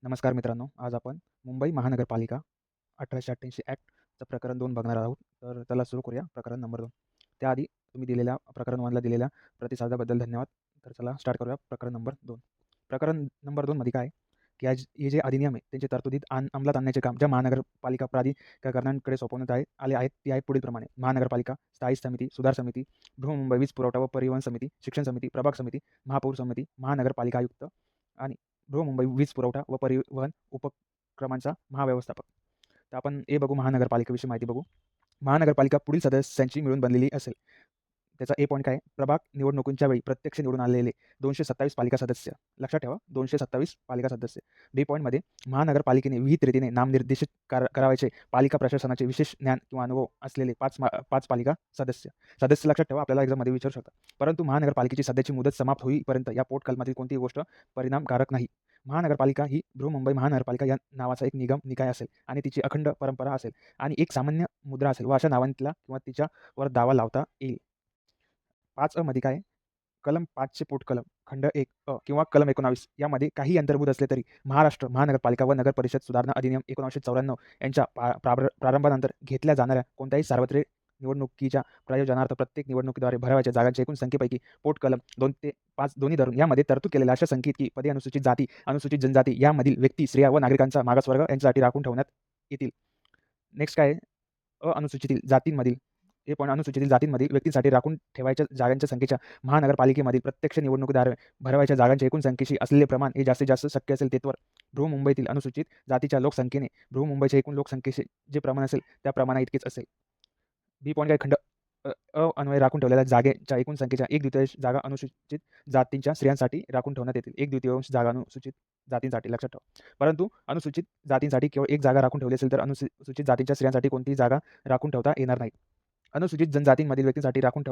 नमस्कार मित्रांनो, आज आपण मुंबई महानगरपालिका 1888 ॲक्टचं प्रकरण 2 बघणार आहोत. तर चला सुरू करूया प्रकरण नंबर 2. त्याआधी तुम्ही दिलेल्या प्रकरण 1ला दिलेल्या प्रतिसादाबद्दल धन्यवाद. तर चला स्टार्ट करूया प्रकरण नंबर 2. प्रकरण नंबर 2 मध्ये काय आहे, की आज हे जे अधिनियम आहे त्यांचे तरतुदीत अंमलात आणण्याचे काम ज्या महानगरपालिका प्राधिकरणांकडे सोपवण्यात आले आहेत ती आहे पुढीलप्रमाणे: महानगरपालिका, स्थायी समिती, सुधार समिती, बृहन्मुंबई वीज पुरवठा व परिवहन समिती, शिक्षण समिती, प्रभाग समिती, महापौर समिती, महानगरपालिका आयुक्त आणि बृहन्मुंबई वीज पुरवठा व परिवहन उपक्रमांचा महाव्यवस्थापक. तर आपण हे बघू, महानगरपालिकेविषयी माहिती बघू. महानगरपालिका पुढील सदस्यांची मिळून बनलेली असेल. त्याचा ए पॉईंट काय आहे? प्रभाग निवडणुकींच्या वेळी प्रत्यक्ष निवडून आलेले 227 पालिका सदस्य. लक्षात ठेवा, 227 पालिका सदस्य. बी पॉईंटमध्ये महानगरपालिकेने विहित रीतीने नामनिर्देशित करावयाचे पालिका प्रशासनाचे विशेष ज्ञान किंवा अनुभव असलेले 5 पालिका सदस्य. लक्षात ठेवा, आपल्याला एक्झाममध्ये विचारू शकतात. परंतु महानगरपालिकेची सध्याची मुदत समाप्त होईपर्यंत या पोटकलमातील कोणतीही गोष्ट परिणामकारक नाही. महानगरपालिका ही बृहन्मुंबई महानगरपालिका या नावाचा एक निकाय असेल आणि तिची अखंड परंपरा असेल आणि एक सामान्य मुद्रा असेल व अशा नावांतला किंवा तिच्यावर दावा लावता येईल. 5 मध्ये काय? कलम 5चे पोटकलम खंड 1 किंवा कलम 19 यामध्ये काही अंतर्भूत असले तरी महाराष्ट्र महानगरपालिका व नगर परिषद सुधारणा अधिनियम 1994 यांच्या प्रारंभानंतर घेतल्या जाणाऱ्या कोणत्याही सार्वत्रिक निवडणुकीच्या प्रयोजनार्थ प्रत्येक निवडणुकीद्वारे भरावयाच्या जागांच्या एकूण संख्येपैकी पोटकलम 2 ते 5 दोन्ही धरून यामध्ये तरतूद केलेल्या अशा संख्येत की पदे अनुसूचित जाती, अनुसूचित जनजाती यामधील व्यक्ती, स्त्रिया व नागरिकांचा मागासवर्ग यांच्यासाठी राखून ठेवण्यात येतील. नेक्स्ट काय आहे? अनुसूचित जातींमधील हे पण अनुसूचित जातींमधील व्यक्तींसाठी राखून ठेवायच्या जागांच्या संख्येच्या महानगरपालिकेमधील प्रत्यक्ष निवडणुकीद्वारे भरवायच्या जागांच्या एकूण संख्येशी असलेले प्रमाण हे जास्तीत जास्त शक्य असेल तेथवर बृहन्मुंबईतील अनुसूचित जातीच्या लोकसंख्येने बृहन्मुंबईच्या एकूण लोकसंख्येचे जे प्रमाण असेल त्या प्रमाणाइतकेच असेल. बी पॉईंट काय? खंड अन्वये राखून ठेवलेल्या जागेच्या एकूण संख्येच्या 1/2 जागा अनुसूचित जातींच्या स्त्रियांसाठी राखून ठेवण्यात येतील. 1/2 जागा अनुसूचित जातींसाठी. लक्षात ठेवा. परंतु अनुसूचित जातींसाठी केवळ 1 जागा राखून ठेवली असेल तर अनुसूचित जातींच्या स्त्रियांसाठी कोणतीही जागा राखून ठेवता येणार नाही. अनुसूचित जनजातींमधील व्यक्तींसाठी राखून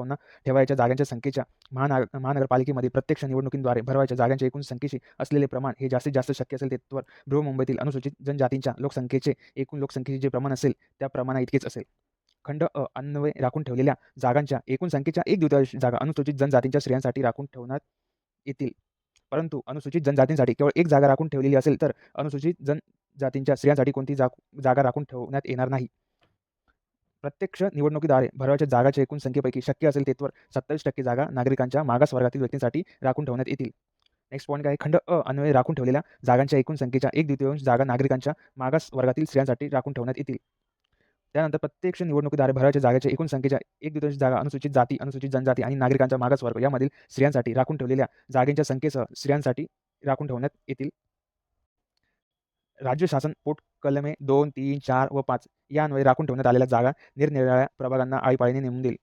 ठेवायच्या जागांच्या संख्येच्या महानगरपालिकेमधील प्रत्यक्ष निवडणुकीद्वारे भरवायच्या जागांच्या एकूण संख्येशी असलेले प्रमाण हे जास्तीत जास्त शक्य असेल तेथवर बृहन्मुंबईतील अनुसूचित जनजातींच्या लोकसंख्येचे एकूण लोकसंख्येचे जे प्रमाण असेल त्या प्रमाणाइतकेच असेल. खंड अन्वये राखून ठेवलेल्या जागांच्या एकूण संख्येच्या 1/2 जागा अनुसूचित जनजातींच्या स्त्रियांसाठी राखून ठेवण्यात येतील. परंतु अनुसूचित जनजातींसाठी केवळ 1 जागा राखून ठेवलेली असेल तर अनुसूचित जनजातींच्या स्त्रियांसाठी कोणतीही जागा राखून ठेवण्यात येणार नाही. प्रत्यक्ष निवडणुकीद्वारे भरवायच्या जागाच्या एकूण संख्येपैकी शक्य असेल तेथवर 27% जागा नागरिकांच्या मागास वर्गातील व्यक्तींसाठी राखून ठेवण्यात येतील. नेक्स्ट पॉईंट काय? खंड अन्वये राखून ठेवलेल्या जागांच्या एकूण संख्येच्या 1/2 जागा नागरिकांच्या मागास वर्गातील स्त्रियांसाठी राखून ठेवण्यात येतील. त्यानंतर प्रत्यक्ष निवडणुकीद्वारे भरवायच्या जागेच्या एकूण संख्येच्या 1/2 जागा अनुसूचित जाती, अनुसूचित जनजाती आणि नागरिकांचा मागास वर्ग यामधील स्त्रियांसाठी राखून ठेवलेल्या जागेच्या संख्येसह स्त्रियांसाठी राखून ठेवण्यात येतील. राज्य शासन पोटकलमे 2, 3, 4 व 5 या अन्वये राखून ठेवण्यात आलेल्या जागा निरनिराळ्या प्रभागांना आळीपाळीने नेमून देईल.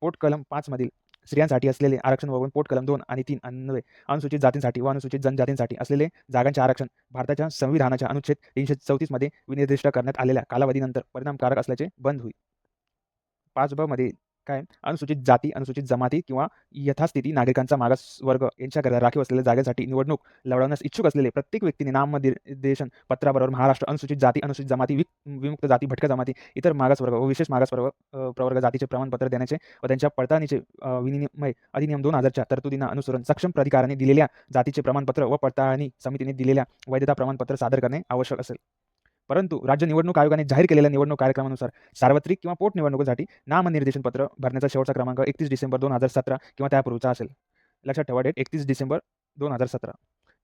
पोटकलम 5 मधील स्त्रियांसाठी असलेले आरक्षण वगळून पोटकलम 2 आणि 3 अन्वये अनुसूचित जातींसाठी व अनुसूचित जनजातींसाठी असलेले जागांचे आरक्षण भारताच्या संविधानाच्या अनुच्छेद 334 मध्ये विनिर्दिष्ट करण्यात आलेल्या कालावधीनंतर परिणामकारक असल्याचे बंद होईल. 5 ब मध्ये काय? अनुसूचित जाती, अनुसूचित जमाती किंवा यथास्थिती नागरिकांचा मागास वर्ग यांच्याकरता राखीव असलेल्या जागेसाठी निवडणूक लढवण्यास इच्छुक असलेले प्रत्येक व्यक्तीने नामनिर्देशन पत्राबरोबर महाराष्ट्र अनुसूचित जाती, अनुसूचित जमाती, विमुक्त जाती, भटक्या जमाती, इतर मागासवर्ग व विशेष प्रवर्ग जातीचे प्रमाणपत्र देण्याचे व त्यांच्या पडताळणीचे विनिमय अधिनियम 2000च्या तरतुदींना अनुसरून सक्षम प्राधिकाराने दिलेल्या जातीचे प्रमाणपत्र व पडताळणी समितीने दिलेल्या वैधता प्रमाणपत्र सादर करणे आवश्यक असेल. परंतु राज्य निवडणूक आयोगाने जाहीर केलेल्या निवडणूक कार्यक्रमानुसार सार्वत्रिक किंवा पोटनिवडणुकीसाठी नामनिर्देशन पत्र भरण्याचा शेवटचा क्रमांक 31 डिसेंबर 2017 किंवा त्यापूर्वीचा असेल. लक्षात ठेवा, डेट 31 डिसेंबर 2017.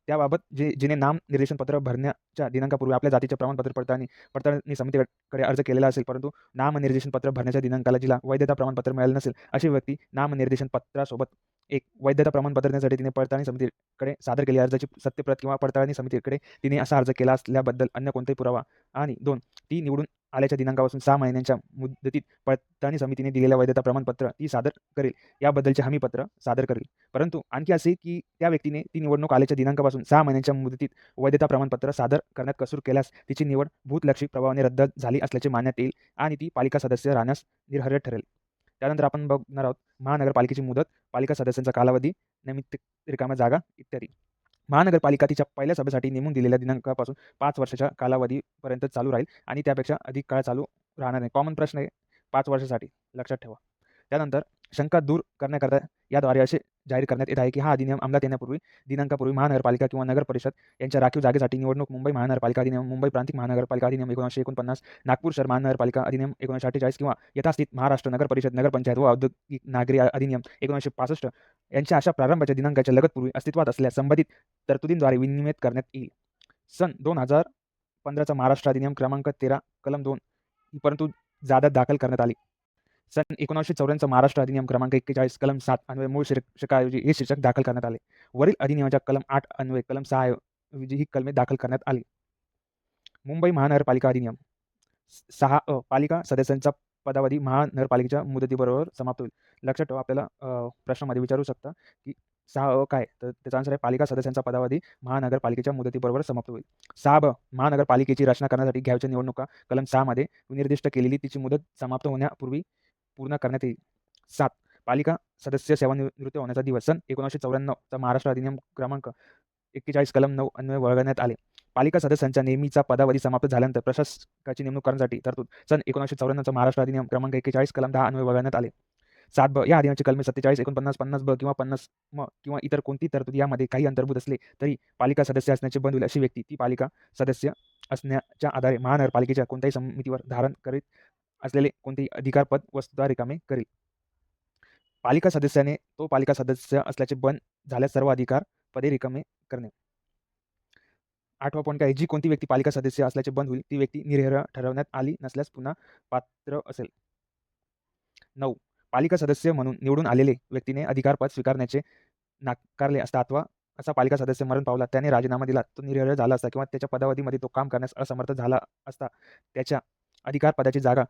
त्याबाबत जिने नामनिर्देशन पत्र भरण्याच्या दिनांकापूर्वी आपल्या जातीचे प्रमाणपत्र पडताळणी समितीकडे अर्ज केलेला असेल, परंतु नामनिर्देशन पत्र भरण्याच्या दिनांकाला जिला वैधता प्रमाणपत्र मिळाले नसेल अशी व्यक्ती नामनिर्देशन पत्रासोबत 1. वैधता प्रमाणपत्र देण्यासाठी तिने पडताळणी समितीकडे सादर केलेल्या अर्जाची सत्यप्रत किंवा पडताळणी समितीकडे तिने असा अर्ज केला असल्याबद्दल अन्य कोणताही पुरावा आणि 2. ती निवडून आल्याच्या दिनांकापासून 6 महिन्यांच्या मुदतीत पडताळणी समितीने दिलेल्या वैधता प्रमाणपत्र ती सादर करेल याबद्दलचे हमीपत्र सादर करेल. परंतु आणखी असे की त्या व्यक्तीने ती निवडणूक आल्याच्या दिनांकापासून 6 महिन्यांच्या मुदतीत वैधता प्रमाणपत्र सादर करण्यात कसूर केल्यास तिची निवड भूतलक्षी प्रभावाने रद्द झाली असल्याचे मानण्यात येईल आणि ती पालिका सदस्य राहण्यास निरर्ह ठरेल. त्यानंतर आपण बघणार आहोत महानगरपालिकेची मुदत, पालिका सदस्यांचा कालावधी, निमित्त रिकाम्या जागा इत्यादी. महानगरपालिका तिच्या पहिल्या सभेसाठी नेमून दिलेल्या दिनांकापासून 5 वर्षाच्या कालावधीपर्यंत चालू राहील आणि त्यापेक्षा अधिक काळ चालू राहणार नाही. कॉमन प्रश्न आहे 5 वर्षासाठी. लक्षात ठेवा. त्यानंतर शंका दूर करण्याकरता याद्वारे असे जाहीर करण्यात येत आहे की हा अधिनियम अंमलात येण्यापूर्वी दिनांकापूर्वी महानगरपालिका किंवा नगर परिषद यांच्या राखीव जागेसाठी निवडणूक मुंबई महानगरपालिका अधिनियम, मुंबई प्रांतिक महानगरपालिका अधिनियम 1949, नागपूर शहर महानगरपालिका अधिनियम 1948 किंवा यथास्थित महाराष्ट्र नगर परिषद, नगरपंचायत व औद्योगिक नागरी अधिनियम 1965 यांच्या अशा प्रारंभाच्या दिनांकाच्या लगतपूर्वी अस्तित्वात असलेल्या संबंधित तरतुदींद्वारे विनियमित करण्यात येईल. सन 2015चा महाराष्ट्र अधिनियम क्रमांक 13 कलम 2 ही परंतु जादा दाखल करण्यात आली. सन 1994चा महाराष्ट्र अधिनियम क्रमांक 41 कलम 7 अन्वये मूळ शीर्षकाऐवजी हे शीर्षक दाखल करण्यात आले. वरील अधिनियमाच्या कलम 8 अन्वये कलम 6 ऐवजी ही कलमे दाखल करण्यात आली. मुंबई महानगरपालिका अधिनियम 6 पालिका सदस्यांचा पदावधी महानगरपालिकेच्या मुदतीबरोबर समाप्त होईल. लक्षात ठेवा, आपल्याला प्रश्नामध्ये विचारू शकता की 6 काय, तर त्याचा आन्सर आहे पालिका सदस्यांचा पदावधी महानगरपालिकेच्या मुदतीबरोबर समाप्त होईल. 6 महानगरपालिकेची रचना करण्यासाठी घ्यावयाच्या निवडणुका कलम 6 मध्ये निर्दिष्ट केलेली तिची मुदत समाप्त होण्यापूर्वी पूर्ण करण्यात येईल. 7 पालिका सदस्य सेवानिवृत्त होण्याचा दिवस सन 1994चा महाराष्ट्र अधिनियम क्रमांक 41 कलम 9 अन्वये वगळण्यात आले. पालिका सदस्यांच्या नेहमीचा पदावधी समाप्त झाल्यानंतर प्रशासकाची नेमणूक करण्यासाठी तरतूद सन 1994चा महाराष्ट्र अधिनियम क्रमांक 41 कलम 10 अन्वये वगळण्यात आले. 7 या अधिनियमाचे कलमे 47, 49, 50 किंवा 50 किंवा इतर कोणती तरतूद यामध्ये काही अंतर्भूत असले तरी पालिका सदस्य असण्याचे बंद होईल. अशी व्यक्ती ती पालिका सदस्य असण्याच्या आधारे महानगरपालिकेच्या कोणत्याही समितीवर धारण करीत असलेले कोणतेही अधिकारपद वस्तुतः रिकामे करेल. पालिका सदस्याने तो पालिका सदस्य असल्याचे बंद झाल्यास सर्व अधिकार पदे रिकामे करणे. 8वा पॉईंट काय, जी कोणती व्यक्ती पालिका सदस्य असल्याचे बंद होईल ती व्यक्ती निर्हेय ठरवण्यात आली नसल्यास पुन्हा पात्र असेल. 9 पालिका सदस्य म्हणून निवडून आलेले व्यक्तीने अधिकारपद स्वीकारण्याचे नाकारले असता अथवा असा पालिका सदस्य मरण पावला, त्याने राजीनामा दिला, तो निर्हेय झाला असता किंवा त्याच्या पदावधीमध्ये तो काम करण्यास असमर्थ झाला असता त्याच्या अधिकारपदाची जागा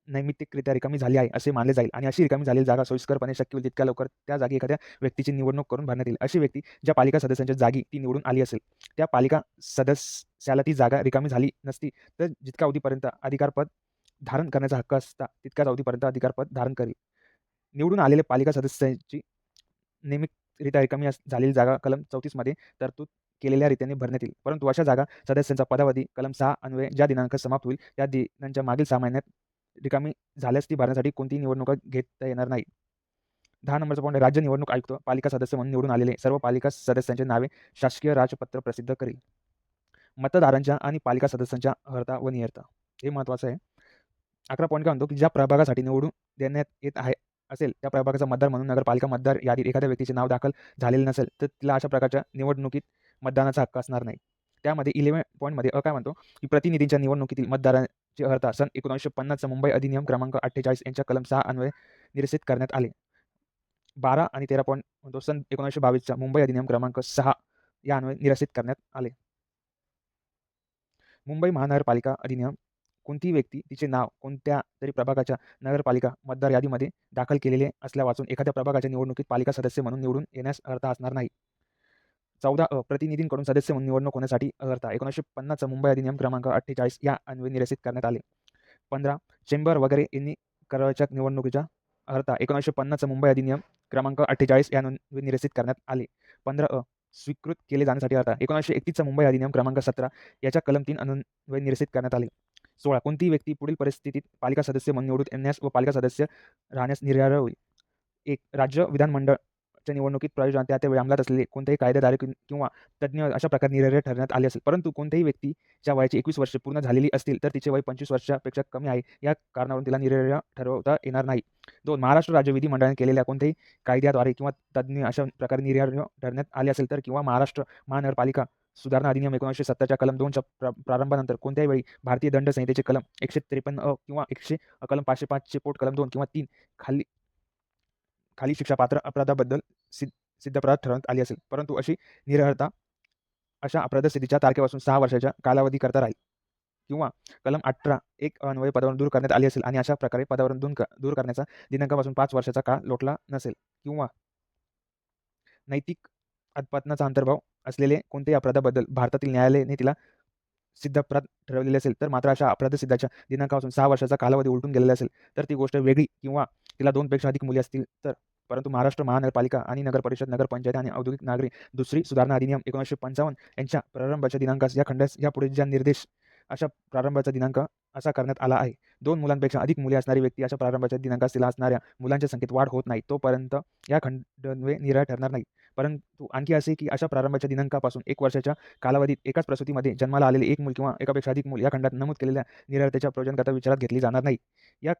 नैमित्तिकरित्या रिकामी झाली आहे असे मानले जाईल आणि अशी रिकामी झालेली जागा सोयीस्करपणे शक्य होईल तितक्या लवकर त्या जागी एखाद्या व्यक्तीची निवडणूक करून भरण्यात येईल. अशी व्यक्ती ज्या पालिका सदस्यांच्या जागी ती निवडून आली असेल त्या पालिका सदस्याला ती जागा रिकामी झाली नसती तर जितक्या अवधीपर्यंत अधिकारपद धारण करण्याचा हक्क असता तितक्याच अवधीपर्यंत अधिकारपद धारण करेल. निवडून आलेल्या पालिका सदस्यांची नियमितरित्या रिकामी झालेली जागा कलम 34 मध्ये तरतूद केलेल्या रीतीने भरण्यात येईल. परंतु अशा जागा सदस्यांचा पदावधी कलम 6 अन्वये ज्या दिनांक समाप्त होईल त्या दिनांच्या मागील 6 महिन्यात रिकामी झाल्यास ती भरण्यासाठी कोणतीही निवडणुका घेता येणार नाही. 10 नंबरचा पॉईंट, राज्य निवडणूक आयुक्त पालिका सदस्य म्हणून निवडून आलेले सर्व पालिका सदस्यांचे नावे शासकीय राजपत्र प्रसिद्ध करेल. मतदारांच्या आणि पालिका सदस्यांच्या अर्हता व नियर्ता हे महत्त्वाचं आहे. 11 पॉईंट काय म्हणतो की ज्या प्रभागासाठी निवडून देण्यात येत आहे असेल त्या प्रभागाचा मतदार म्हणून नगरपालिका मतदार यादीत एखाद्या व्यक्तीचे नाव दाखल झालेले नसेल तर तिला अशा प्रकारच्या निवडणुकीत मतदानाचा हक्क असणार नाही. त्यामध्ये 11 पॉईंटमध्ये काय म्हणतो की प्रतिनिधींच्या निवडणुकीतील मतदारांची अर्हता सन 1950चा मुंबई अधिनियम क्रमांक 48 यांच्या कलम 6 अन्वये निरसित करण्यात आले. 12 आणि 13 पॉईंट म्हणतो सन 1922चा मुंबई अधिनियम क्रमांक 6 या अन्वये निरसित करण्यात आले. मुंबई महानगरपालिका अधिनियम कोणतीही व्यक्ती तिचे नाव कोणत्या तरी प्रभागाच्या नगरपालिका मतदार यादीमध्ये दाखल केलेले असल्या वाचून एखाद्या प्रभागाच्या निवडणुकीत पालिका सदस्य म्हणून निवडून येण्यास अर्हता असणार नाही. 14 प्रतिनिधींकडून सदस्य म्हणून निवडणूक होण्यासाठी अर्हता 1950चा मुंबई अधिनियम क्रमांक 48 या अन्वये निरसित करण्यात आले. 15 चेंबर वगैरे यांनी करावयाच्या निवडणुकीच्या अर्हता 1950चा मुंबई अधिनियम क्रमांक 48 या अन्वये निरसित करण्यात आले. 15 स्वीकृत केले जाण्यासाठी अर्हता 1931चा मुंबई अधिनियम क्रमांक 17 याच्या कलम 3 अन्वये निरसित करण्यात आले. 16 कोणतीही व्यक्ती पुढील परिस्थितीत पालिका सदस्य म्हणून निवडून येण्यास व पालिका सदस्य राहण्यास निर्याळ होईल. 1 राज्य विधानमंडळाच्या निवडणुकीत प्रयोजन त्या वेळी अंमलात असलेले कोणतेही कायदेधारक किंवा तज्ज्ञ अशा प्रकारे निर्याळ ठरवण्यात आले असेल, परंतु कोणत्याही व्यक्तीच्या वयाची 21 वर्षे पूर्ण झालेली असतील तर तिचे वय 25 वर्षापेक्षा कमी आहे या कारणावरून तिला निर्याळ ठरवता येणार नाही. 2 महाराष्ट्र राज्य विधिमंडळाने केलेल्या कोणत्याही कायद्याद्वारे किंवा तज्ज्ञ अशा प्रकारे निर्याळ ठरवण्यात आले असेल तर किंवा महाराष्ट्र महानगरपालिका सुधारणा अधिनियम 1970च्या कलम 2च्या प्रारंभानंतर कोणत्याही वेळी भारतीय दंड संहितेचे कलम 153 किंवा कलम 505 चे पोट कलम 2 किंवा 3 खाली शिक्षापात्र अपराधाबद्दल सिद्धपराध ठरवण्यात आली असेल, परंतु अशी निर्हरता अशा अपराधस्थितीच्या तारखेपासून 6 वर्षाच्या कालावधीकरता राहील किंवा कलम 18(1) अन्वये पदावरून दूर करण्यात आली असेल आणि अशा प्रकारे पदावरून दूर करण्याचा दिनांकापासून 5 वर्षाचा काळ लोटला नसेल किंवा नैतिक अधपतनाचा अंतर्भाव असलेले कोणत्याही अपराधाबद्दल भारतातील न्यायालयाने तिला सिद्धपराध ठरवलेले असेल तर मात्र अशा अपराधसिद्धाच्या दिनांकापासून 6 वर्षाचा कालावधी उलटून गेलेला असेल तर ती गोष्ट वेगळी किंवा तिला 2 पेक्षा अधिक मुले असतील तर. परंतु महाराष्ट्र महानगरपालिका आणि नगरपरिषद नगरपंचायत आणि औद्योगिक नागरी दुसरी सुधारणा अधिनियम 1955 यांच्या प्रारंभाच्या दिनांकास या खंडास यापुढे ज्या निर्देश अशा प्रारंभाचा दिनांक असा करण्यात आला आहे. 2 मुलांपेक्षा अधिक मुले असणारी व्यक्ती अशा प्रारंभाच्या दिनांकास तिला असणाऱ्या मुलांच्या संख्येत वाढ होत नाही, तोपर्यंत या खंडन्वये निराळ ठरणार नाही. परंतु आणखी असे की अशा प्रारंभाच्या दिनांकापासून 1 वर्षाच्या कालावधीत एकाच प्रसूतीमध्ये जन्माला आलेले एक मूल किंवा एकापेक्षा अधिक मूल या खंडात नमूद केलेल्या निराळतेच्या प्रयोजनाकरता विचारात घेतली जाणार नाही. या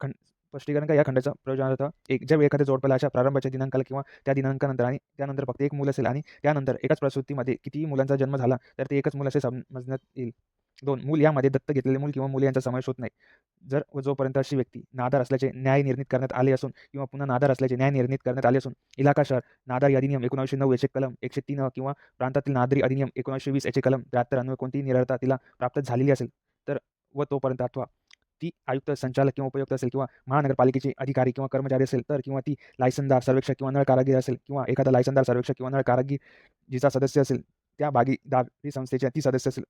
स्पष्टीकरण का या खंडाचा प्रयोजनार्थ एक ज्यावेळी एखाद्या जोडप्याला अशा प्रारंभाच्या दिनांकाला किंवा त्या दिनांकानंतर आणि त्यानंतर फक्त एक मूल असेल आणि त्यानंतर एकाच प्रसूतीमध्ये कितीही मुलांचा जन्म झाला तर ते एकच मूल असे समजण्यात येईल. 2 मूल यामध्ये दत्तक घेतलेले मूल किंवा मुली यांचा समावेश होत नाही. जर व जोपर्यंत अशी व्यक्ती नादार असल्याचे न्याय निर्णीत करण्यात आले असून किंवा पुन्हा नादार असल्याचे न्याय निर्णीत करण्यात आले असून इलाका शहर नादारी अधिनियम 1909 याचे कलम 103 किंवा प्रांतातील नादारी अधिनियम 1920 याचे कलम 73 अन्वये कोणतीही निरळता तिला प्राप्त झालेली असेल तर व तोपर्यंत अथवा ती आयुक्त, संचालक किंवा उपयुक्त असेल किंवा महानगरपालिकेचे अधिकारी किंवा कर्मचारी असेल तर किंवा ती लायसनदार, सर्वेक्षक किंवा नळ कारागीर असेल किंवा एखादा लायसनदार, सर्वेक्षक किंवा नळ कारागीर जिचा सदस्य असेल त्या भागीदारी संस्थेच्या ती सदस्य असेल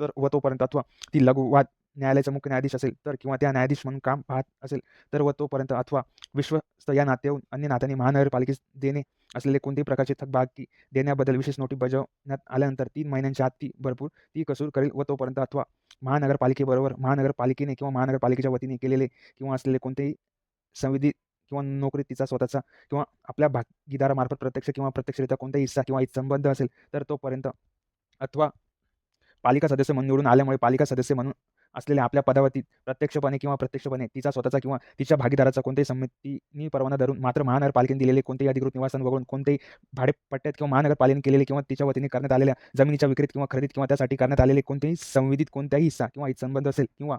तर व तोपर्यंत अथवा ती लघु वाद न्यायालयाचा मुख्य न्यायाधीश असेल तर किंवा त्या न्यायाधीश म्हणून काम पाहत असेल तर व तोपर्यंत अथवा विश्वस्त या नात्याहून अन्य नात्याने महानगरपालिकेस देणे असलेले कोणत्याही प्रकारचे थकबाकी देण्याबद्दल विशेष नोटीस बजावण्यात आल्यानंतर 3 महिन्यांच्या आत ती भरपूर ती कसूर करेल व तोपर्यंत अथवा महानगरपालिकेबरोबर महानगरपालिकेने किंवा महानगरपालिकेच्या वतीने केलेले किंवा असलेले कोणतेही संविधित किंवा नोकरीत तिचा स्वतःचा किंवा आपल्या भागीदारामार्फत प्रत्यक्ष किंवा अप्रत्यक्षरित्या कोणताही हिस्सा किंवा संबंध असेल तर तोपर्यंत अथवा पालिका सदस्य म्हणून निवडून आल्यामुळे पालिका सदस्य म्हणून असलेल्या आपल्या पदावरती प्रत्यक्षपणे किंवा प्रत्यक्षपणे तिचा स्वतःचा किंवा तिच्या भागीदाराचा कोणत्याही संमतीनी परवाना धरून मात्र महानगरपालिकेने दिलेले कोणतेही अधिकृत निवासन वगळून कोणतेही भाडेपट्ट्यात किंवा महानगरपालिकेने केलेले किंवा तिच्या वतीने करण्यात आलेल्या जमिनीच्या विक्रीत किंवा खरेदीत किंवा त्यासाठी करण्यात आलेले कोणतेही संविधित कोणताही हिस्सा किंवा हितसंबंध असेल किंवा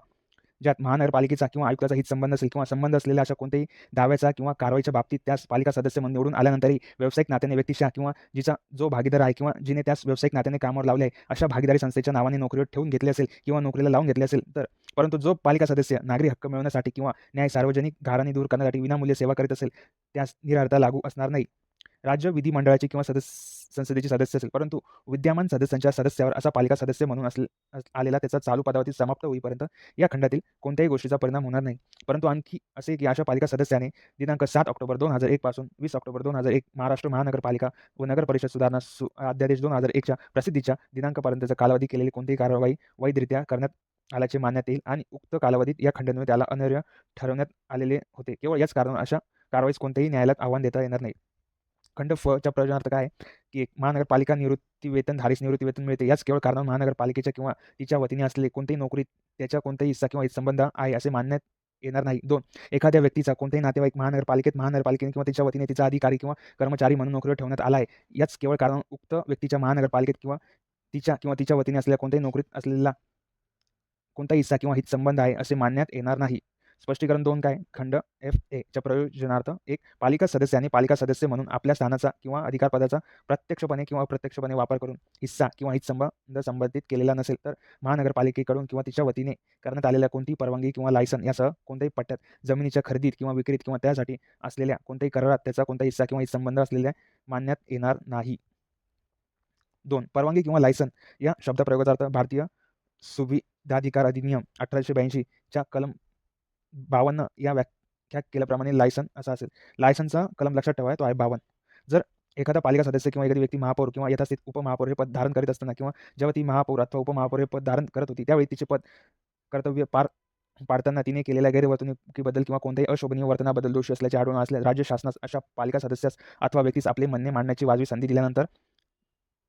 ज्यात महानगरपालिकेचा किंवा आयुक्ताचा हितसंबंध असेल किंवा संबंध असलेल्या अशा कोणत्याही दाव्याचा किंवा कारवाईच्या बाबतीत त्यास पालिका सदस्य म्हणून निवडून आल्यानंतरही व्यावसायिक नात्याने व्यक्तीच्या किंवा जिचा जो भागीदार आहे किंवा जिने त्यास व्यावसायिक नात्याने कामावर लावले आहे अशा भागीदारी संस्थेच्या नावाने नोकरीवर ठेवून घेतले असेल किंवा नोकरीला लावून घेतले असेल तर परंतु जो पालिका सदस्य नागरी हक्क मिळवण्यासाठी किंवा न्याय सार्वजनिक घाराणी दूर करण्यासाठी विनामूल्य सेवा करीत असेल त्यास निराळता लागू असणार नाही. राज्य विधिमंडळाचे किंवा संसदेचे सदस्य असेल परंतु विद्यमान सदस्यांच्या सदस्यावर असा पालिका सदस्य म्हणून आलेला त्याचा चालू पदावधी समाप्त होईपर्यंत या खंडातील कोणत्याही गोष्टीचा परिणाम होणार नाही. परंतु आणखी असे की अशा पालिका सदस्याने दिनांक 7 ऑक्टोबर 2001 पासून 20 ऑक्टोबर 2001 महाराष्ट्र महानगरपालिका व नगर परिषद सुधारणा अध्यादेश 2001च्या प्रसिद्धीच्या दिनांकापर्यंतचा कालावधी केलेली कोणतीही कारवाई वैधरित्या करण्यात आल्याचे मानण्यात येईल आणि उक्त कालावधीत या खंडान्वये त्याला अनर्ह ठरवण्यात आलेले होते. केवळ याच कारणावरून अशा कारवाईस कोणत्याही न्यायालयात आव्हान देता येणार नाही. खंड फ च्या प्रयोजनार्थ काय की एक महानगरपालिका निवृत्ती वेतनधारीस निवृत्ती वेतन मिळते याच केवळ कारण महानगरपालिकेच्या किंवा तिच्या वतीने असलेले कोणतेही नोकरीत त्याच्या कोणताही हिस्सा किंवा संबंध आहे असे मानण्यात येणार नाही. 2 एखाद्या व्यक्तीचा कोणताही नातेवाईक महानगरपालिकेने किंवा तिच्या वतीने तिचा अधिकारी किंवा कर्मचारी म्हणून नोकरीवर ठेवण्यात आला आहे याच केवळ कारण उक्त व्यक्तीच्या महानगरपालिकेत किंवा तिच्या वतीने असलेल्या कोणत्याही नोकरीत असलेला कोणताही हिस्सा किंवा हितसंबंध आहे असे मानण्यात येणार नाही. स्पष्टीकरण 2 काय खंड एफ ए च्या प्रयोजनार्थ एक पालिका सदस्याने पालिका सदस्य म्हणून आपल्या स्थानाचा किंवा अधिकारपदाचा प्रत्यक्षपणे किंवा अप्रत्यक्षपणे वापर करून हिस्सा किंवा हितसंबंध संबंधित केलेला नसेल तर महानगरपालिकेकडून किंवा तिच्या वतीने करण्यात आलेल्या कोणतीही परवानगी किंवा लायसन यासह कोणत्याही पट्ट्यात जमिनीच्या खरेदीत किंवा विक्रीत किंवा त्यासाठी असलेल्या कोणत्याही करारात त्याचा कोणताही हिस्सा किंवा हितसंबंध असलेल्या मानण्यात येणार नाही. 2 परवानगी किंवा लायसन या शब्दप्रयोगाचा अर्थ भारतीय सुविधाधिकार अधिनियम 1882 च्या कलम 52 या व्याख्या केल्याप्रमाणे लायसन असा असेल. लायसनचा कलम लक्षात ठेवा तो आहे 52. जर एखादा पालिका सदस्य किंवा एखादी व्यक्ती महापौर किंवा यथास्थित उपमहापौर हे पद धारण करीत असताना किंवा जेव्हा ती महापौर अथवा उपमहापौर हे पद धारण करत होती त्यावेळी तिचे पद कर्तव्य पार पाडताना तिने केलेल्या गैरवर्तणुकीबद्दल किंवा कोणत्याही अशोभनीय वर्तनाबद्दल दोषी असल्याचे आढळून असल्यास राज्य शासनास अशा पालिका सदस्यास अथवा व्यक्तीस आपले म्हणणे मांडण्याची वाजवी संधी दिल्यानंतर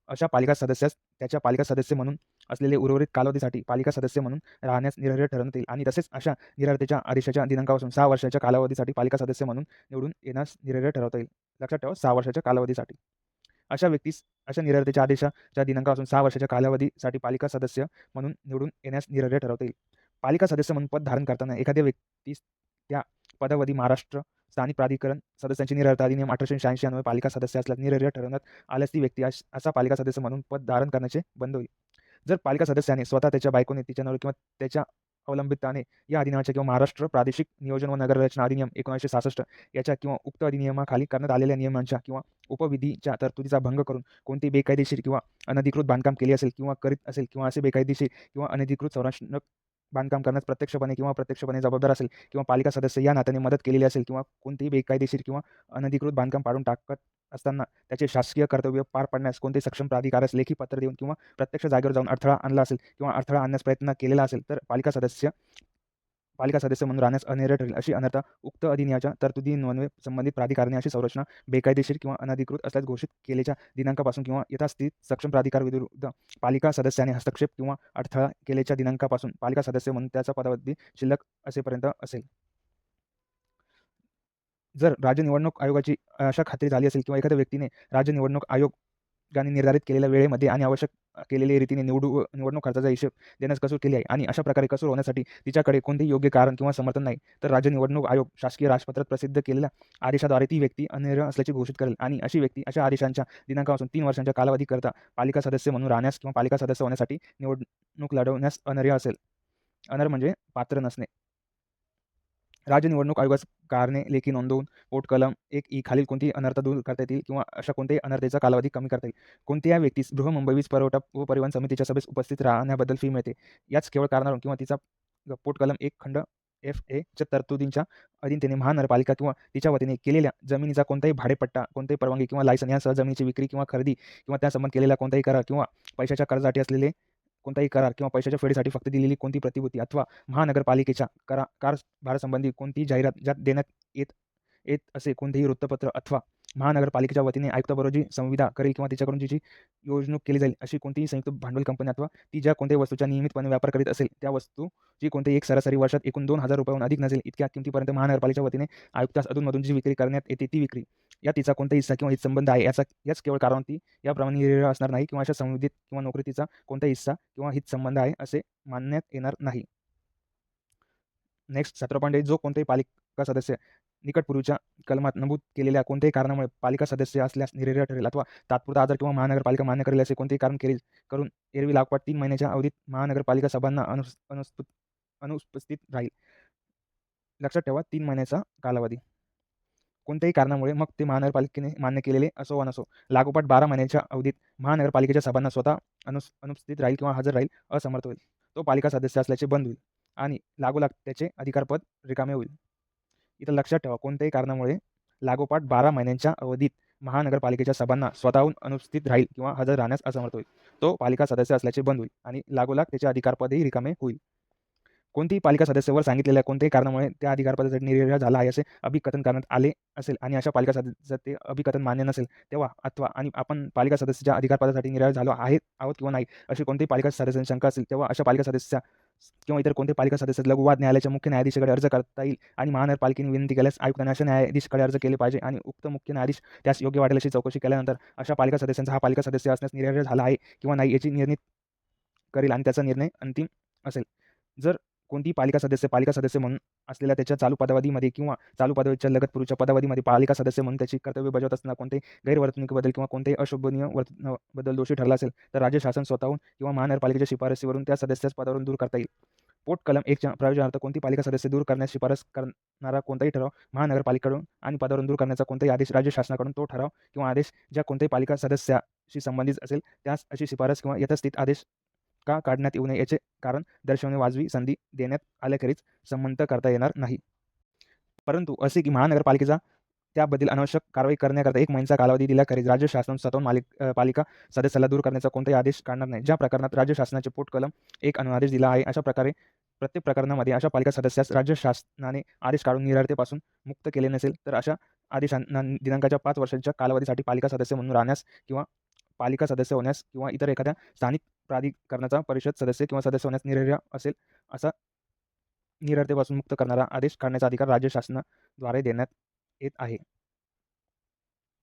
अशा पालिका सदस्यास त्याच्या पालिका सदस्य म्हणून असलेले उर्वरित कालावधीसाठी पालिका सदस्य म्हणून राहण्यास निरर्ह ठरवण्यात येईल आणि तसेच अशा निरर्थेच्या आदेशाच्या दिनांकापासून 6 वर्षाच्या कालावधीसाठी पालिका सदस्य म्हणून निवडून येण्यास निरर्ह ठरवता येईल. लक्षात ठेवा 6 वर्षाच्या कालावधीसाठी अशा व्यक्तीस अशा निरर्थेच्या आदेशाच्या दिनांकापासून 6 वर्षाच्या कालावधीसाठी पालिका सदस्य म्हणून निवडून येण्यास निरर्ह ठरवता येईल. पालिका सदस्य म्हणून पद धारण करताना एखाद्या व्यक्तीस त्या पदावधी महाराष्ट्र स्थानिक प्राधिकरण सदस्यांची निरर्हता अधिनियम 1886 अन्वये पालिका सदस्य असल्यास निरर्ह ठरवण्यात आल्यास ती व्यक्ती असा पालिका सदस्य म्हणून पद धारण करण्याचे बंद होईल. जर पालिका सदस्याने स्वतः त्याच्या बायकोने तिच्या नवऱ्याने किंवा त्याच्या अवलंबिताने या अधिनियमाच्या किंवा महाराष्ट्र प्रादेशिक नियोजन व नगररचना अधिनियम 1966 याच्या किंवा उक्त अधिनियमाखाली करण्यात आलेल्या नियमांच्या किंवा उपविधीच्या तरतुदीचा भंग करून कोणती बेकायदेशीर किंवा अनधिकृत बांधकाम केले असेल किंवा करीत असेल किंवा असे बेकायदेशीर किंवा अनधिकृत संरक्षण बांधकाम करण्यास प्रत्यक्षपणे किंवा प्रत्यक्षपणे जबाबदार असेल किंवा पालिका सदस्य या नात्याने मदत केलेली असेल किंवा कोणतेही बेकायदेशीर किंवा अनधिकृत बांधकाम पाडून टाकत असताना त्याचे शासकीय कर्तव्य पार पाडण्यास कोणते सक्षम प्राधिकारास लेखी पत्र देऊन किंवा प्रत्यक्ष जागेवर जाऊन अडथळा आणला असेल किंवा अडथळा आणण्यास प्रयत्न केलेला असेल तर पालिका सदस्य पालिका सदस्य म्हणून राहण्यास अनिर्ह ठरेल अशी अनर्हता उक्त अधिनियमाच्या तरतुदीन्वये संबंधित प्राधिकरणाने अशी संरचना बेकायदेशीर किंवा अनधिकृत असल्यास घोषित केलेल्या दिनांकापासून किंवा यथास्थित सक्षम प्राधिकाराविरुद्ध पालिका सदस्याने हस्तक्षेप किंवा अडथळा केल्याच्या दिनांकापासून पालिका सदस्य म्हणून त्याचा पदावधी शिल्लक असेपर्यंत असेल. जर राज्य निवडणूक आयोगाची अशा खात्री झाली असेल किंवा एखाद्या व्यक्तीने राज्य निवडणूक आयोगाने निर्धारित केलेल्या वेळेमध्ये आणि आवश्यक केलेल्या रीतीने निवडणूक खर्चाचा हिशोब देण्यास कसूर केली आहे आणि अशा प्रकारे कसूर होण्यासाठी तिच्याकडे कोणतेही योग्य कारण किंवा समर्थन नाही, तर राज्य निवडणूक आयोग शासकीय राजपत्रात प्रसिद्ध केलेल्या आदेशाद्वारे ती व्यक्ती अनर्ह असल्याचे घोषित करेल आणि अशी व्यक्ती अशा आदेशांच्या दिनांकापासून 3 वर्षांच्या कालावधीकरता पालिका सदस्य म्हणून राहण्यास किंवा पालिका सदस्य होण्यासाठी निवडणूक लढवण्यास अनर्ह असेल. अनर्ह म्हणजे पात्र नसणे. राज्य निवडणूक आयोगास कारणे लेखी नोंदवून पोट कलम 1 खालील कोणतीही अनर्हता दूर करता येतील किंवा अशा कोणत्याही अनर्हतेचा कालावधी कमी करता येईल. कोणत्या व्यक्तीस बृहमुंबई वीज पुरवठा व परिवहन समितीच्या सभेस उपस्थित राहण्याबद्दल फी मिळते, याच केवळ कारणावरून किंवा तिचा पोट कलम 1 खंड FA च्या तरतुदींच्या अधीनतेने महानगरपालिका किंवा तिच्या वतीने केलेल्या जमिनीचा कोणताही भाडेपट्टा, कोणतेही परवानगी किंवा लायसन यासह जमिनीची विक्री किंवा खरेदी किंवा त्यासंबंध केलेला कोणताही करार किंवा पैशाच्या कर्जासाठी असलेले कोणताही करार किंवा पैशाच्या फेडीसाठी फक्त दिलेली कोणती प्रतिभूती अथवा महानगरपालिकेच्या कारभारासंबंधी कोणतीही जाहिरात ज्यात देण्यात येत येत असे कोणतेही वृत्तपत्र अथवा महानगरपालिकेच्या वतीने आयुक्ताबरोबर जी संविदा करेल किंवा तिच्याकडून जी योजणूक केली जाईल अशी कोणतीही संयुक्त भांडवल कंपनी अथवा ती ज्या कोणत्याही वस्तूचा नियमितपणे व्यापार करीत असेल त्या वस्तूची कोणतेही एक सरासरी वर्षात एकूण 2,000 रुपयाहून अधिक नसेल इतक्या किमतीपर्यंत महानगरपालिकेच्या वतीने आयुक्तास अधूनमधून जी विक्री करण्यात येते ती विक्री या तिचा कोणताही हिस्सा किंवा हितसंबंध आहे याच केवळ कारण ती याप्रमाणे निर्णय असणार नाही किंवा अशा संविधित किंवा नोकरी तिचा कोणताही हिस्सा किंवा हितसंबंध आहे असे मानण्यात येणार नाही. नेक्स्ट 17.1 जो कोणताही पालिका सदस्य निकटपूर्वीच्या कलमात नमूद केलेल्या कोणत्याही कारणामुळे पालिका सदस्य असल्यास निरर्ह ठरेल अथवा तात्पुरता आजार किंवा महानगरपालिका मान्य करेल असे कोणतेही कारण करून एरवी लागोपाठ 3 महिन्याच्या अवधीत महानगरपालिका सभांना अनुपस्थित राहील. लक्षात ठेवा 3 महिन्याचा कालावधी. कोणत्याही कारणामुळे मग ते महानगरपालिकेने मान्य केलेले असो वा नसो लागोपाठ 12 महिन्याच्या अवधीत महानगरपालिकेच्या सभांना स्वतः अनुपस्थित राहील किंवा हजर राहील, असमर्थ होईल, तो पालिका सदस्य असल्याचे बंद होईल आणि लागोलाग त्याचे अधिकारपद रिकामे होईल. इथं लक्षात ठेवा कोणत्याही कारणामुळे लागोपाठ 12 महिन्यांच्या अवधीत महानगरपालिकेच्या सभांना स्वतःहून अनुपस्थित राहील किंवा हजर राहण्यास असमर्थ होईल, तो पालिका सदस्य असल्याचे बंद होईल आणि लागोलाग त्याचे अधिकारपदही रिकामे होईल. कोणतेही पालिका सदस्यावर सांगितलेल्या कोणत्याही कारणामुळे त्या अधिकारपदासाठी निरर्ह झाला आहे असे अभिकथन करण्यात आले असेल आणि अशा पालिका सदस्याचे ते अभिकथन मान्य नसेल तेव्हा अथवा आणि आपण पालिका सदस्याच्या अधिकारपदासाठी निरर्ह झालो आहोत किंवा नाही अशी कोणत्याही पालिका सदस्यांची शंका असेल तेव्हा अशा पालिका सदस्या किंवा इतर कोणत्याही पालिका सदस्य लघुवाद न्यायालयाच्या मुख्य न्यायाधीशाकडे अर्ज करता येईल आणि महानगरपालिकेने विनंती केल्यास आयुक्तांनी अशा न्यायाधीशाकडे अर्ज केले पाहिजे आणि उक्त मुख्य न्यायाधीश त्यास योग्य वाटेल अशी चौकशी केल्यानंतर अशा पालिका सदस्यांचा हा पालिका सदस्य असण्यास निरर्ह झाला आहे किंवा नाही याची निर्णय करेल आणि त्याचा निर्णय अंतिम असेल. जर कोणतीही पालिका सदस्य म्हणून असलेल्या त्याच्या चालू पदावधीमध्ये किंवा चालू पदावधीच्या लगत पूर्वीच्या पदावधीमध्ये पालिका सदस्य म्हणून त्याची कर्तव्य बजावत असताना कोणत्याही गैरवर्तणुकीबद्दल किंवा कोणत्याही अशोभनीय वर्तनाबद्दल दोषी ठरला असेल तर राज्य शासन स्वतःहून किंवा महानगरपालिकेच्या शिफारसीवरून त्या सदस्यास पदावरून दूर करता येईल. पोट कलम 1च्या प्रयोजनार्थ कोणती पालिका सदस्य दूर करण्यास शिफारस करणारा कोणताही ठराव महानगरपालिकेकडून आणि पदावरून दूर करण्याचा कोणताही आदेश राज्य शासनाकडून तो ठराव किंवा आदेश ज्या कोणत्याही पालिका सदस्याशी संबंधित असेल त्यास अशी शिफारस किंवा यथास्थित आदेश का काढण्यात येऊ नये याचे कारण दर्शवणे वाजवी संधी देण्यात आल्याखेरीज संमत करता येणार नाही. परंतु असे की महानगरपालिकेचा त्याबद्दल अनावश्यक कारवाई करण्याकरता 1 महिन्याचा कालावधी दिल्याखेरीज राज्य शासन स्वतःहून पालिका सदस्याला दूर करण्याचा कोणताही आदेश काढणार नाही. ज्या प्रकरणात राज्य शासनाचे पोट कलम 1 आदेश दिला आहे अशा प्रकारे प्रत्येक प्रकरणामध्ये अशा पालिका सदस्यास राज्य शासनाने आदेश काढून निरर्थेपासून मुक्त केले नसेल तर अशा आदेशांना दिनांकाच्या 5 वर्षांच्या कालावधीसाठी पालिका सदस्य म्हणून राहण्यास किंवा पालिका सदस्य होण्यास किंवा इतर एखाद्या स्थानिक प्राधिकरणाचा परिषद सदस्य किंवा सदस्य होण्यास निरर्ह असेल असा निरर्थेपासून मुक्त करणारा आदेश काढण्याचा अधिकार राज्य शासनाद्वारे देण्यात येत आहे.